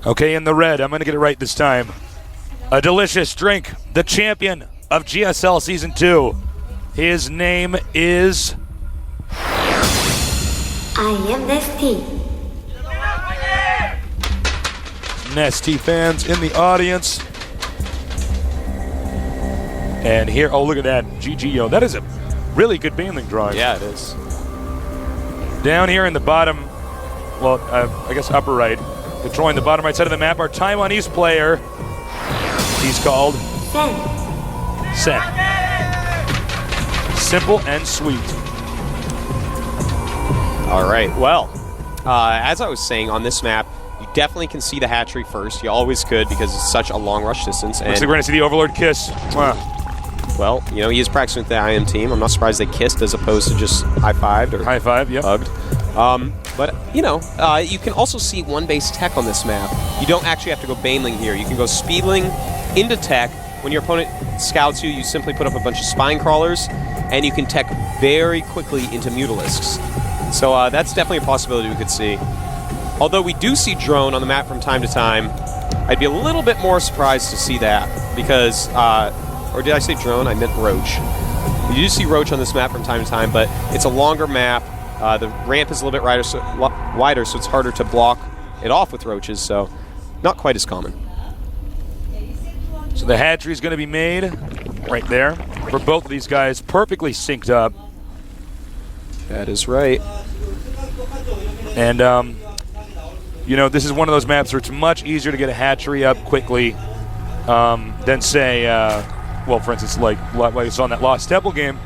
Okay, in the red, I'm going to get it right this time. A delicious drink, the champion of GSL Season 2. His name is... I am Nestea. Nestea fans in the audience. And here, oh, look at that. GGO. That is a really good Baneling drawing. Yeah, it is. Down here in the bottom, well, I guess upper right, controlling the bottom right side of the map, our Taiwanese player. He's called Sen. Simple and sweet. All right, well, as I was saying, on this map, you definitely can see the hatchery first. You always could because it's such a long rush distance. Looks like we're going to see the Overlord kiss. Well, you know, he is practicing with the IM team. I'm not surprised they kissed as opposed to just high-fived or high-five, yep. Hugged. But, you know, you can also see one-base tech on this map. You don't actually have to go Baneling here. You can go Speedling into tech. When your opponent scouts you, you simply put up a bunch of Spine Crawlers, and you can tech very quickly into Mutalisks. So that's definitely a possibility we could see. Although we do see Drone on the map from time to time, I'd be a little bit more surprised to see that because... or did I say Drone? I meant Roach. You do see Roach on this map from time to time, but it's a longer map. The ramp is a little bit wider, so it's harder to block it off with Roaches, so not quite as common. So the hatchery is going to be made right there for both of these guys, perfectly synced up. That is right. And, you know, this is one of those maps where it's much easier to get a hatchery up quickly than, say, well, for instance, like you saw in that Lost Temple game,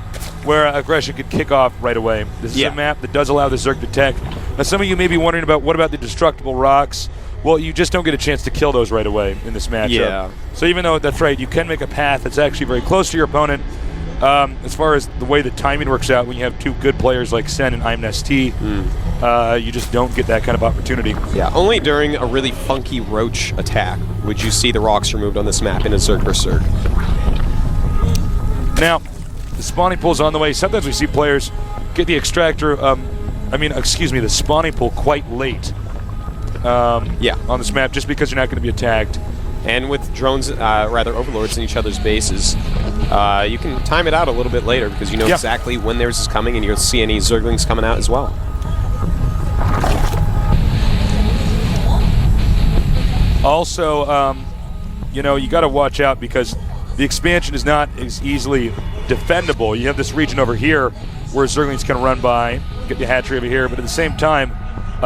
where aggression could kick off right away. This is a map that does allow the Zerg to tech. Now, some of you may be wondering about what about the destructible rocks? Well, you just don't get a chance to kill those right away in this matchup. Yeah. So even though that's right, you can make a path that's actually very close to your opponent. As far as the way the timing works out, when you have two good players like Sen and I'm Nestea, you just don't get that kind of opportunity. Yeah, only during a really funky Roach attack would you see the rocks removed on this map in a Zerg vs. Zerg. Now, the spawning pool's on the way. Sometimes we see players get the extractor, the spawning pool quite late on this map just because you're not going to be attacked. And with drones, overlords in each other's bases, you can time it out a little bit later because you know exactly when theirs is coming and you'll see any Zerglings coming out as well. Also, you know, you got to watch out because the expansion is not as easily defendable. You have this region over here where Zerglings can run by, get the hatchery over here, but at the same time,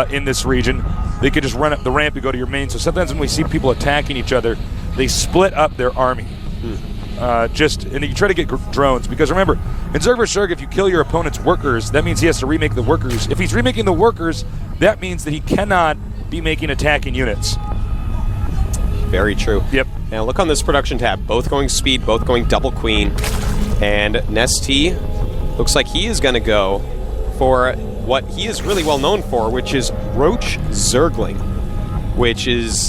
in this region, they could just run up the ramp and go to your main. So sometimes when we see people attacking each other, they split up their army. And you try to get drones, because remember, in Zerg vs. Zerg, if you kill your opponent's workers, that means he has to remake the workers. If he's remaking the workers, that means that he cannot be making attacking units. Very true. Yep. Now look on this production tab, both going speed, both going double queen, and Nestea looks like he is going to go for what he is really well known for, which is Roach Zergling,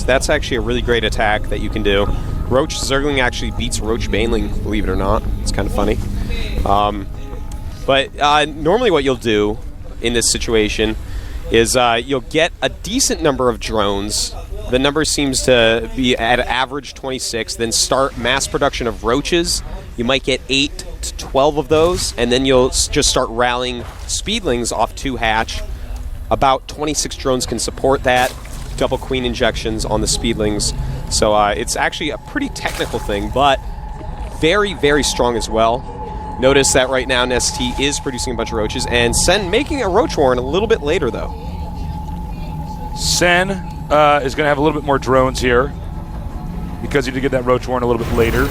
that's actually a really great attack that you can do. Roach Zergling actually beats Roach Baneling, believe it or not. It's kind of funny. But normally what you'll do in this situation is you'll get a decent number of drones. The number seems to be at average 26, then start mass production of roaches. You might get 8 to 12 of those, and then you'll just start rallying speedlings off 2 hatch. About 26 drones can support that. Double queen injections on the speedlings. So it's actually a pretty technical thing, but very, very strong as well. Notice that right now Nestea is producing a bunch of roaches, and Sen making a roach warren a little bit later, though. Sen is going to have a little bit more drones here because he did get that roach warren a little bit later.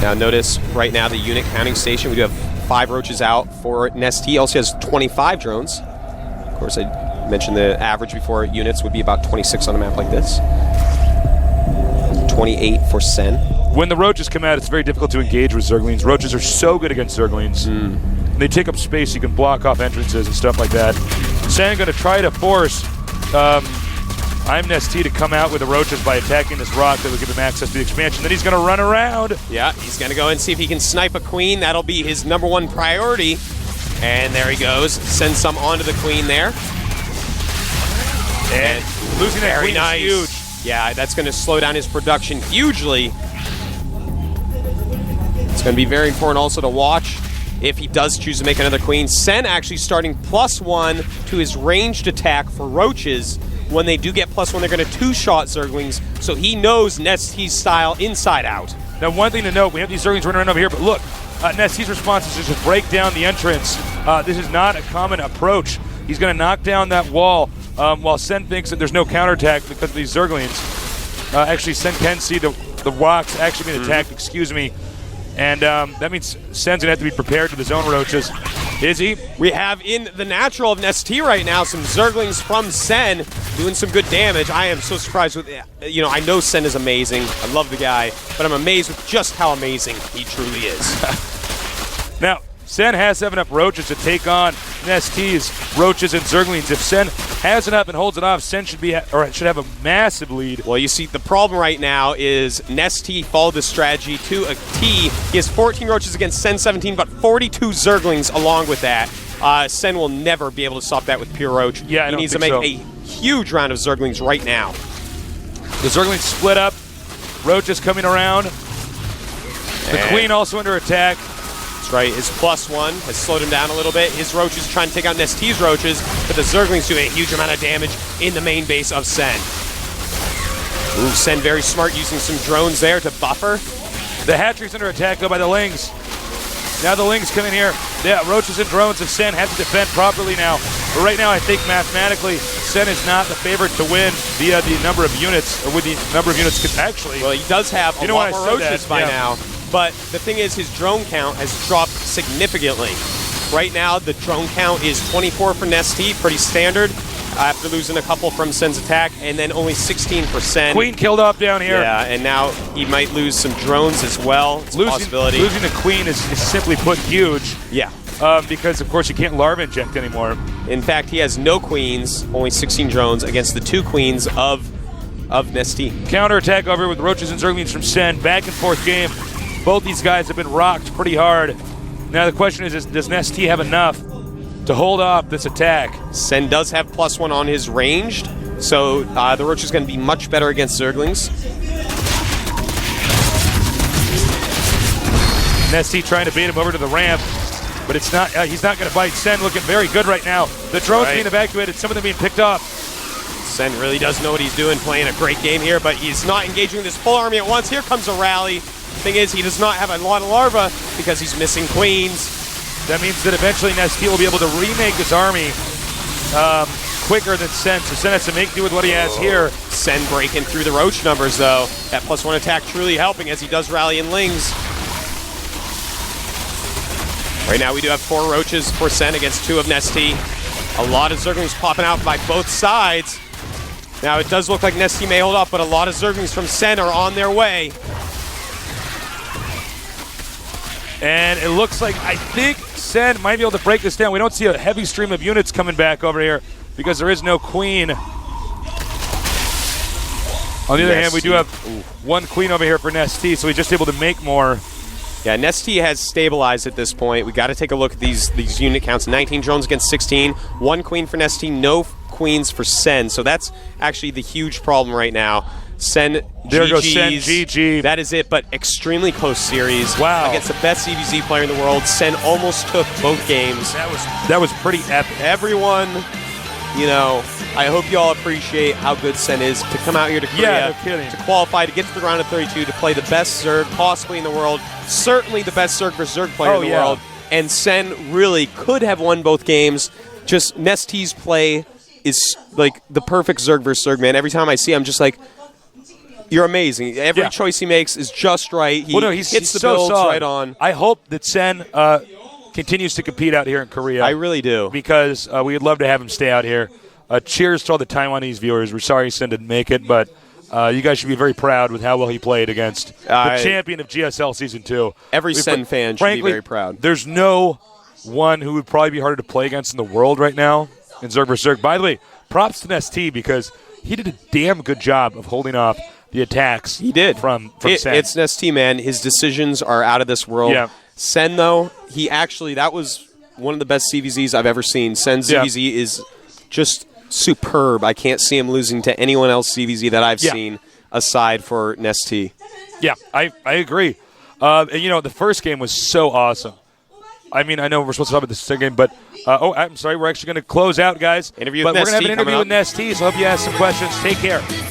Now notice right now the unit counting station, we do have 5 roaches out for Nestea. Also has 25 drones. Of course, I mentioned the average before units would be about 26 on a map like this. 28 for Sen. When the roaches come out, it's very difficult to engage with Zerglings. Roaches are so good against Zerglings. They take up space, you can block off entrances and stuff like that. Sen going to try to force I'm Nestea to come out with the roaches by attacking this rock that would give him access to the expansion. Then he's going to run around. Yeah, he's going to go and see if he can snipe a queen. That'll be his #1 priority. And there he goes. Sends some onto the queen there. And losing that queen is huge. Yeah, that's going to slow down his production hugely. It's going to be very important also to watch if he does choose to make another queen. Sen actually starting +1 to his ranged attack for roaches. When they do get +1, they're going to two-shot Zerglings, so he knows Nestea's style inside out. Now, one thing to note, we have these Zerglings running around over here, but look, Nestea's response is just to break down the entrance. This is not a common approach. He's going to knock down that wall while Sen thinks that there's no counterattack because of these Zerglings. Actually, Sen can see the rocks actually being attacked, excuse me. And that means Sen's going to have to be prepared with his own roaches. Is he? We have in the natural of Nestea right now some Zerglings from Sen doing some good damage. I am so surprised with, I know Sen is amazing. I love the guy, but I'm amazed with just how amazing he truly is. Now, Sen has 7 up roaches to take on Nestea's roaches and Zerglings. If Sen has it up and holds it off, Sen should have a massive lead. Well, you see, the problem right now is Nestea followed this strategy to a T. He has 14 roaches against Sen 17, but 42 Zerglings along with that. Sen will never be able to stop that with pure roach. Yeah, he needs to make a huge round of Zerglings right now. The Zerglings split up. Roaches coming around. The Queen also under attack. That's right. His +1 has slowed him down a little bit. His roaches trying to take out Nestea's roaches, but the Zerglings do a huge amount of damage in the main base of Sen. Ooh, Sen very smart using some drones there to buffer. The hatchery's under attack, though, by the Lings. Now the Lings come in here. Yeah, roaches and drones, and Sen have to defend properly now. But right now, I think mathematically, Sen is not the favorite to win via the number of units, or with the number of units actually. Well, he does have a lot more roaches by now. But the thing is, his drone count has dropped significantly. Right now, the drone count is 24 for Nestea, pretty standard, after losing a couple from Sen's attack, and then only 16%. Queen killed off down here. Yeah, and now he might lose some drones as well. It's a possibility. Losing the Queen is simply put huge. Yeah. Because, of course, you can't larva inject anymore. In fact, he has no queens, only 16 drones against the 2 queens of Nestea. Counterattack over with roaches and Zerglings from Sen. Back and forth game. Both these guys have been rocked pretty hard. Now the question is does Nestea have enough to hold off this attack? Sen does have +1 on his ranged, so the roach is going to be much better against Zerglings. Nestea trying to bait him over to the ramp, but it's not. He's not going to bite. Sen looking very good right now. The drones being evacuated, some of them being picked up. Sen really does know what he's doing, playing a great game here, but he's not engaging this full army at once. Here comes a rally. Thing is, he does not have a lot of larvae because he's missing queens. That means that eventually Nestea will be able to remake his army quicker than Sen. So Sen has to make do with what he has here. Sen breaking through the roach numbers, though. That +1 attack truly helping as he does rally in Lings. Right now, we do have 4 roaches for Sen against 2 of Nestea. A lot of Zerglings popping out by both sides. Now, it does look like Nestea may hold off, but a lot of Zerglings from Sen are on their way. And it looks like, I think Sen might be able to break this down. We don't see a heavy stream of units coming back over here because there is no Queen. On the other hand, we do have 1 Queen over here for Nestea, so he's just able to make more. Yeah, Nestea has stabilized at this point. We got to take a look at these unit counts. 19 drones against 16. 1 Queen for Nestea, no queens for Sen. So that's actually the huge problem right now. Sen, there goes Sen, GG. That is it, but extremely close series. Wow. Against the best CVZ player in the world. Sen almost took both games. That was pretty epic. Everyone, I hope you all appreciate how good Sen is to come out here to Korea, to qualify, to get to the round of 32, to play the best Zerg possibly in the world. Certainly the best Zerg versus Zerg player in the world. And Sen really could have won both games. Just Nestea's play is like the perfect Zerg versus Zerg, man. Every time I see him, I'm just like, you're amazing. Every choice he makes is just right. He hits the builds right on. I hope that Sen continues to compete out here in Korea. I really do. Because we would love to have him stay out here. Cheers to all the Taiwanese viewers. We're sorry Sen didn't make it, but you guys should be very proud with how well he played against the champion of GSL Season 2. Every Sen fan should be very proud. There's no one who would probably be harder to play against in the world right now in Zerg vs. Zerg. By the way, props to Nestea because he did a damn good job of holding off the attacks. He did. From Sen. It's Nestea, man. His decisions are out of this world. Yeah. Sen, though, that was one of the best CVZs I've ever seen. Sen's CVZ is just superb. I can't see him losing to anyone else CVZ that I've Yeah. seen aside for Nestea. Yeah, I agree. And, the first game was so awesome. I mean, I know we're supposed to talk about the second game, but I'm sorry, we're actually going to close out, guys. Interview but with we're going to have an Nestea interview with coming Nestea, so I hope you ask some questions. Take care.